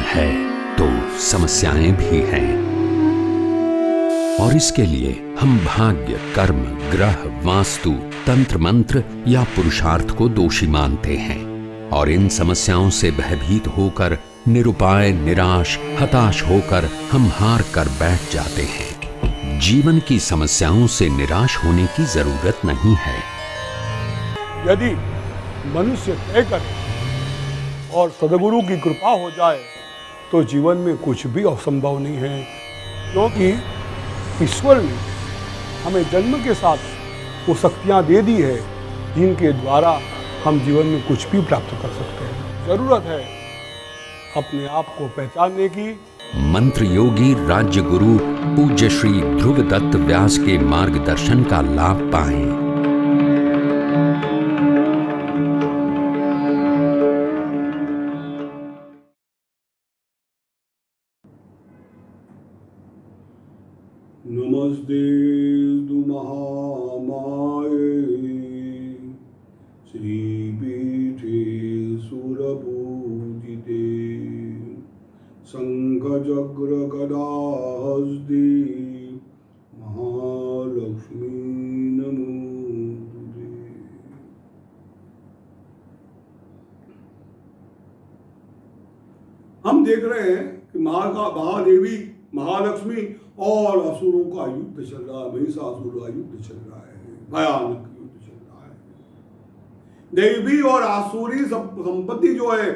है तो समस्याएं भी हैं, और इसके लिए हम भाग्य, कर्म, ग्रह, वास्तु, तंत्र मंत्र या पुरुषार्थ को दोषी मानते हैं और इन समस्याओं से भयभीत होकर निरुपाय, निराश, हताश होकर हम हार कर बैठ जाते हैं। जीवन की समस्याओं से निराश होने की जरूरत नहीं है। यदि मनुष्य तय करे और सद्गुरु की कृपा हो जाए तो जीवन में कुछ भी असंभव नहीं है, क्योंकि ईश्वर ने हमें जन्म के साथ वो शक्तियाँ दे दी है जिनके द्वारा हम जीवन में कुछ भी प्राप्त कर सकते हैं। जरूरत है अपने आप को पहचानने की। मंत्र योगी राज्य गुरु पूज्य श्री ध्रुव दत्त व्यास के मार्गदर्शन का लाभ पाएं। नमस्ते महामाये श्रीपीठे सुरपूजिते शंखचक्र गदाहस्ते महालक्ष्मी नमोस्तुते। हम देख रहे हैं कि महादेवी, महालक्ष्मी और असुरों का युद्ध चल रहा है। महिषासुर का युद्ध चल रहा है, भयानक युद्ध चल रहा है। देवी और आसुरी संपत्ति जो है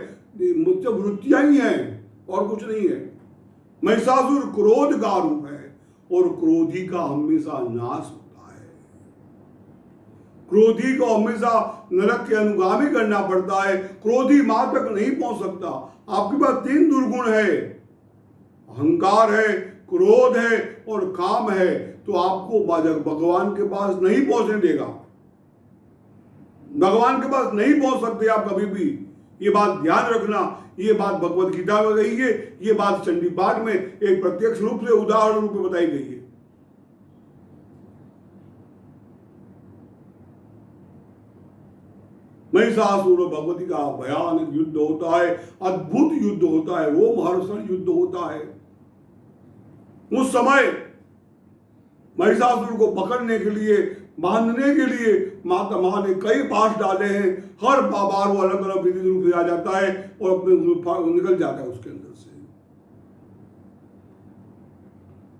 मुख्य वृत्तियां ही हैं और कुछ नहीं है। महिषासुर क्रोध का रूप है और क्रोधी का हमेशा नाश होता है। क्रोधी को हमेशा नरक के अनुगामी करना पड़ता है। क्रोधी मां तक नहीं पहुंच सकता। आपके पास 3 दुर्गुण है, अहंकार है, क्रोध है और काम है, तो आपको भगवान के पास नहीं पहुंचने देगा। भगवान के पास नहीं पहुंच सकते आप कभी भी। ये बात ध्यान रखना। ये बात भगवत गीता में गई है, ये बात चंडी पाठ में एक प्रत्यक्ष रूप से, उदाहरण रूप में बताई गई है। महिषासुर और भगवती का भयानक युद्ध होता है, अद्भुत युद्ध होता है, रोमहर्षण युद्ध होता है। उस समय महिषासुर को पकड़ने के लिए, बांधने के लिए माता मां ने कई पाश डाले हैं। हर बार वो अलग अलग विधि रूप में आ जाता है और अपने निकल जाता है उसके अंदर से।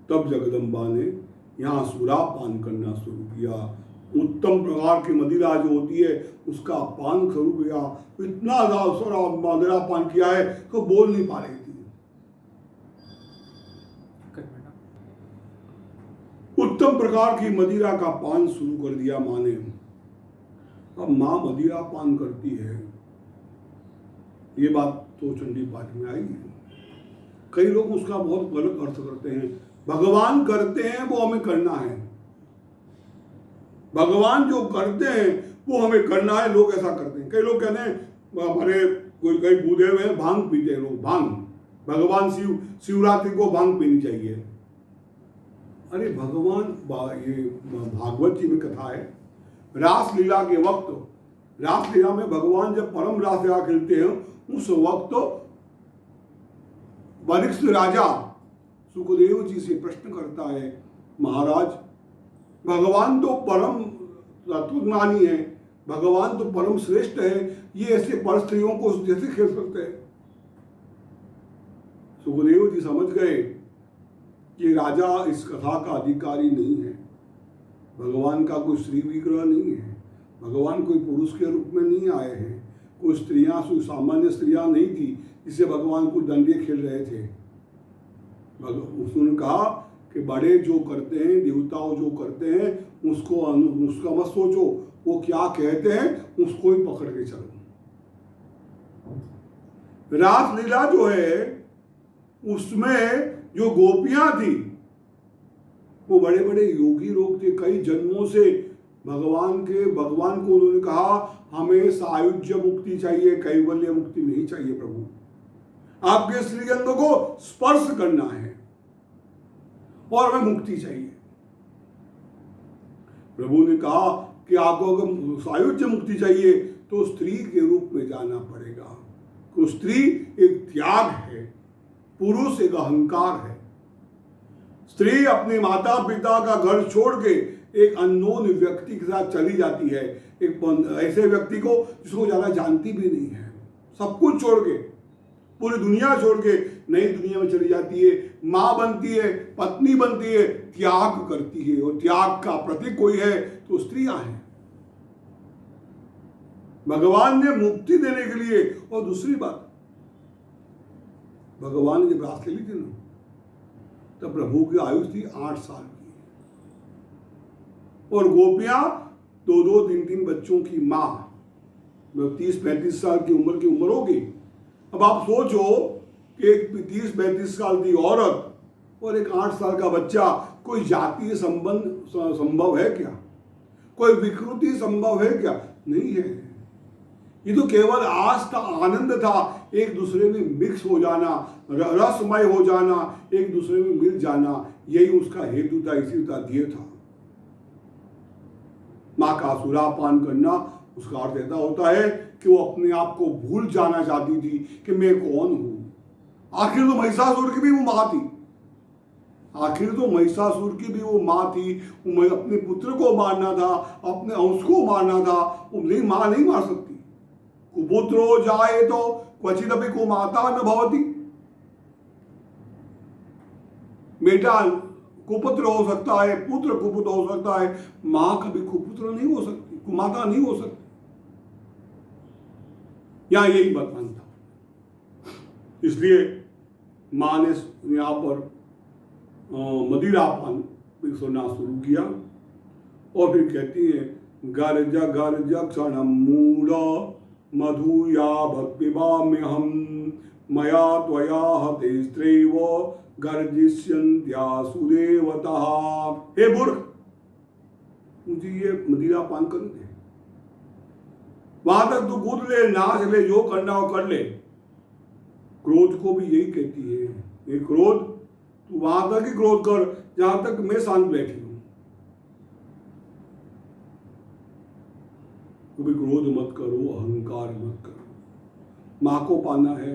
तब जगदम्बा ने यहाँ सुरापान करना शुरू किया। उत्तम प्रकार की मदिरा जो होती है उसका पान शुरू किया। इतना मदिरा पान किया है कि बोल नहीं पा रही थी। उत्तम प्रकार की मदिरा का पान शुरू कर दिया मां ने। अब मां मदिरा पान करती है, ये बात तो चंडी पाठ में आई है। कई लोग उसका बहुत गलत अर्थ करते हैं। भगवान करते हैं वो हमें करना है। भगवान जो करते हैं वो हमें करना है। लोग ऐसा करते हैं। कई लोग कहते हैं हमारे कोई कई बूढ़े हुए भांग पीते हैं लोग, भांग। भगवान शिवरात्रि को भांग पीनी चाहिए। अरे भगवान, ये भागवत जी में कथा है, रास लीला के वक्त, रास लीला में भगवान जब परम रास लीला खेलते हैं उस वक्त वरिष्ठ राजा सुखदेव जी से प्रश्न करता है, महाराज भगवान तो परम तत्वज्ञानी है, भगवान तो परम श्रेष्ठ है, ये ऐसे पर स्त्रियों को जैसे खेल सकते हैं। सुखदेव जी समझ गए कि राजा इस कथा का अधिकारी नहीं है। भगवान का कोई स्त्री विग्रह नहीं है। भगवान कोई पुरुष के रूप में नहीं आए हैं। कोई स्त्रियां सामान्य स्त्रियां नहीं थी जिसे भगवान को दंडिये खेल रहे थे। उसने कहा कि बड़े जो करते हैं, देवताओं जो करते हैं उसका मत सोचो, वो क्या कहते हैं उसको ही पकड़ के चलो। रास लीला जो है उसमें जो गोपियां थी वो बड़े बड़े योगी लोग थे। कई जन्मों से भगवान को उन्होंने कहा हमें सायुज्य मुक्ति चाहिए, कैवल्य मुक्ति नहीं चाहिए प्रभु। आपके श्रीअंग को स्पर्श करना है और हमें मुक्ति चाहिए। प्रभु ने कहा कि आपको अगर सायुज्य मुक्ति चाहिए तो स्त्री के रूप में जाना पड़ेगा। तो स्त्री एक त्याग है, पुरुष एक अहंकार है। स्त्री अपने माता पिता का घर छोड़ के एक अननोन व्यक्ति के साथ चली जाती है, एक ऐसे व्यक्ति को जिसको ज्यादा जानती भी नहीं है, सब कुछ छोड़ के, पूरी दुनिया छोड़ के नई दुनिया में चली जाती है, माँ बनती है, पत्नी बनती है, त्याग करती है। और त्याग का प्रतीक कोई है तो स्त्रियां हैं। भगवान ने मुक्ति देने के लिए, और दूसरी बात, भगवान ने जब रास ली थी ना, तब प्रभु की आयु थी 8 साल की, और गोपियां 2-2, 3-3 बच्चों की मां, 30-35 साल की उम्र होगी। अब आप सोचो कि एक 30-35 साल की औरत और एक 8 साल का बच्चा, कोई जातीय संबंध संभव है क्या? कोई विकृति संभव है क्या? नहीं है। ये तो केवल आज का आनंद था, एक दूसरे में मिक्स हो जाना, रसमय हो जाना, एक दूसरे में मिल जाना, यही उसका हेतु था, इसी का ध्येय था। माँ का सुरापान करना, उसका अर्थ ऐसा होता है कि वो अपने आप को भूल जाना चाहती थी कि मैं कौन हूं। आखिर तो महिषासुर की भी वो माँ थी, आखिर तो महिषासुर की भी वो माँ थी। वो अपने पुत्र को मारना था, अपने अंश को मारना था, वो नहीं, माँ नहीं मार सकती। कुपुत्रो जाए तो क्वचिदपि कुमाता न भवति। बेटा कुपुत्र हो सकता है, पुत्र कुपुत्र हो सकता है, मां कभी कुपुत्र नहीं हो सकती, कुमाता नहीं हो सकती। यहां यही वर्तमान था। इसलिए मां ने यहां पर मदिरापान सुनना शुरू किया, और फिर कहती है गर्ज गर्ज क्षण मूढ़ मधुया भक्तिवाम्यहम मया त्वया हते स्त्रैव गर्जिष्यन्त्या सुदेवता। हे मूर्ख, मुझे ये मदिरा पान करने दे, वहां तक तू कूद ले, नाच ले, जो करना हो कर ले। क्रोध को भी यही कहती है, ये क्रोध तू वहां तक ही क्रोध कर जहां तक मैं शांत बैठी हूं। कभी क्रोध मत करो, अहंकार मत करो। माँ को पाना है,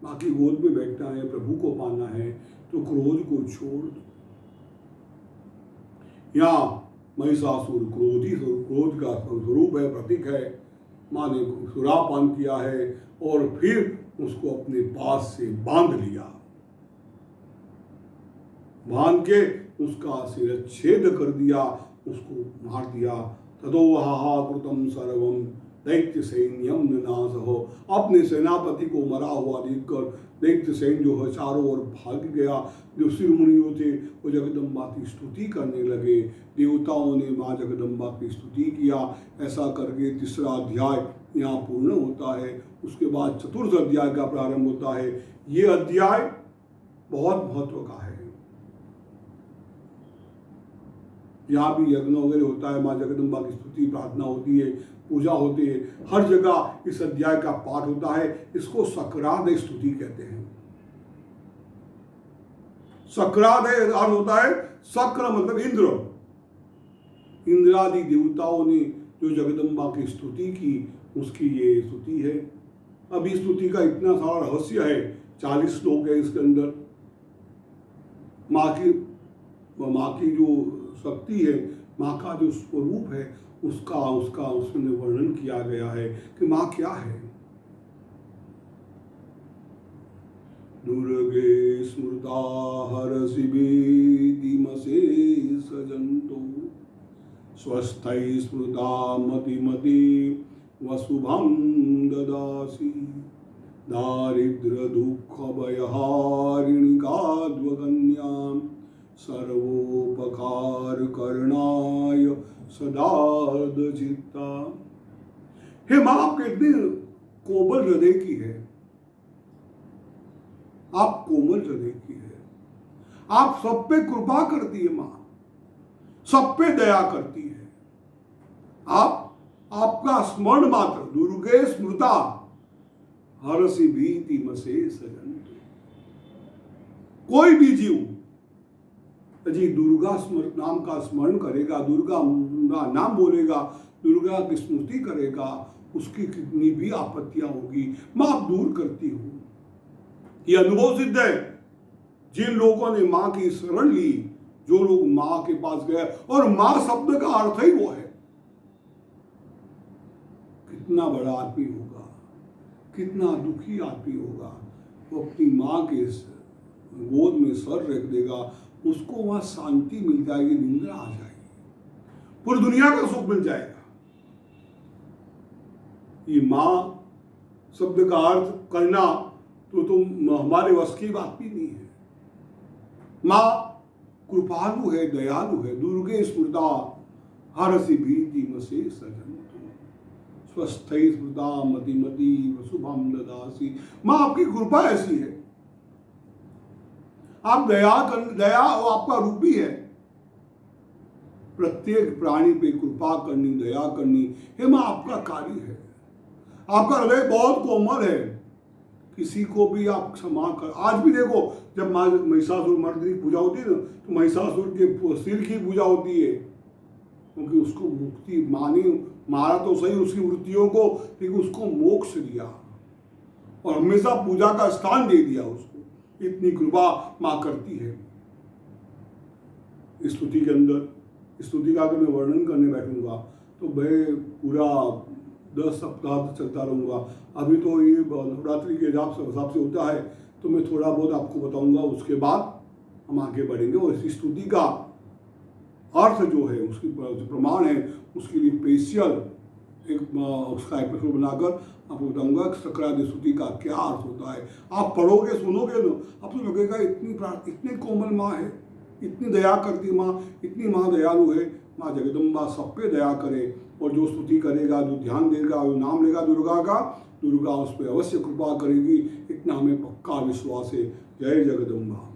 माँ की गोद में बैठना है, प्रभु को पाना है, तो क्रोध को छोड़ दो। यहाँ महिषासुर क्रोधी, क्रोध का स्वरूप है, प्रतीक है। माँ ने सुरापान किया है और फिर उसको अपने पास से बांध लिया, बांध के उसका शिरच्छेद कर दिया, उसको मार दिया। तदोहाहा कृतम सर्वम दैत्य सैन्यम नासहो। अपने सेनापति को मरा हुआ देखकर दैत्य सैन्य जो है चारों ओर भाग गया। जो शिरोमुनियों थे वो जगदम्बा की स्तुति करने लगे, देवताओं ने माँ जगदम्बा की स्तुति किया। ऐसा करके 3रा अध्याय यहाँ पूर्ण होता है। उसके बाद 4th अध्याय का प्रारंभ होता है। ये अध्याय बहुत महत्व का है। यहाँ भी यज्ञ वगैरह होता है, माँ जगदम्बा की स्तुति प्रार्थना होती है, पूजा होती है, हर जगह इस अध्याय का पाठ होता है। इसको सक्रादय स्तुति कहते हैं। सक्रादय अर्थ होता है, सक्र मतलब इंद्र, इंद्रादि देवताओं ने जो जगदम्बा की स्तुति की, उसकी ये स्तुति है। अब इस स्तुति का इतना सारा रहस्य है, 40 श्लोक है इसके अंदर। माँ की जो शक्ति है, माँ का जो स्वरूप है, उसका उसमें वर्णन किया गया है कि माँ क्या है। दुर्गे स्मृता हरसि भीतिमसे सजन्तो स्वस्थै स्मृता मतिमति वसुभं ददासि दारिद्र्य दुःख भयहारिणि काद्वगन्यां सर्वोपकार करणाय सदार्दचित्ता। हे माँ, आप कितने कोमल हृदय की है, आप कोमल हृदय की है, आप सब पे कृपा करती है माँ, सब पे दया करती है। आपका स्मरण मात्र, दुर्गे स्मृता हरसि भीतिमसे सजन्तो। कोई भी जीव जी दुर्गा नाम का स्मरण करेगा, दुर्गा नाम बोलेगा, दुर्गा की स्मृति करेगा, उसकी कितनी भी आपत्तियां होगी, मां आप दूर करती हूं। ये अनुभव सिद्ध है। जिन लोगों ने माँ की शरण ली, जो लोग माँ के पास गए, और माँ शब्द का अर्थ ही वो है, कितना बड़ा आदमी होगा, कितना दुखी आदमी होगा, वो अपनी माँ के गोद में सर रख देगा, उसको वहां शांति मिल जाएगी, निंद्रा आ जाएगी, पूरी दुनिया का सुख मिल जाएगा। ये माँ शब्द का अर्थ करना तो हमारे वश की बात भी नहीं है। माँ कृपालु है, दयालु है। दुर्गे स्मृता हरसि भीति मसे सजंतु स्वस्थै स्मृता मतिमति शुभम ददासी। माँ आपकी कृपा ऐसी है, आप दया वो आपका रूप भी है। प्रत्येक प्राणी पे कृपा करनी, दया करनी, हे माँ आपका कार्य है। आपका हृदय बहुत कोमल है, किसी को भी आप क्षमा कर। आज भी देखो, जब महिषासुर मर्दिनी पूजा होती है ना, तो महिषासुर के सिर की पूजा होती है, क्योंकि उसको मुक्ति, मारा तो सही उसकी वृत्तियों को, लेकिन उसको मोक्ष दिया और हमेशा पूजा का स्थान दे दिया उसको। इतनी कृपा माँ करती है। स्तुति के अंदर, स्तुति का अगर मैं वर्णन करने बैठूंगा तो मैं पूरा 10 सप्ताह चलता रहूँगा। अभी तो ये नवरात्रि के हिसाब से होता है, तो मैं थोड़ा बहुत आपको बताऊंगा, उसके बाद हम आगे बढ़ेंगे। और इस स्तुति का अर्थ जो है, उसकी जो प्रमाण है, उसके लिए स्पेशल उसका एपिसोड बनाकर आपको बताऊंगा कि सकरादि स्तुति का क्या अर्थ होता है। आप पढ़ोगे, सुनोगे ना, आपको लगेगा इतनी कोमल माँ है, इतनी दया करती माँ, इतनी माँ दयालु है। माँ जगदम्बा सब पे दया करे, और जो स्तुति करेगा, जो ध्यान देगा, जो नाम लेगा दुर्गा का, दुर्गा उस पर अवश्य कृपा करेगी, इतना हमें पक्का विश्वास है। जय जगदम्बा।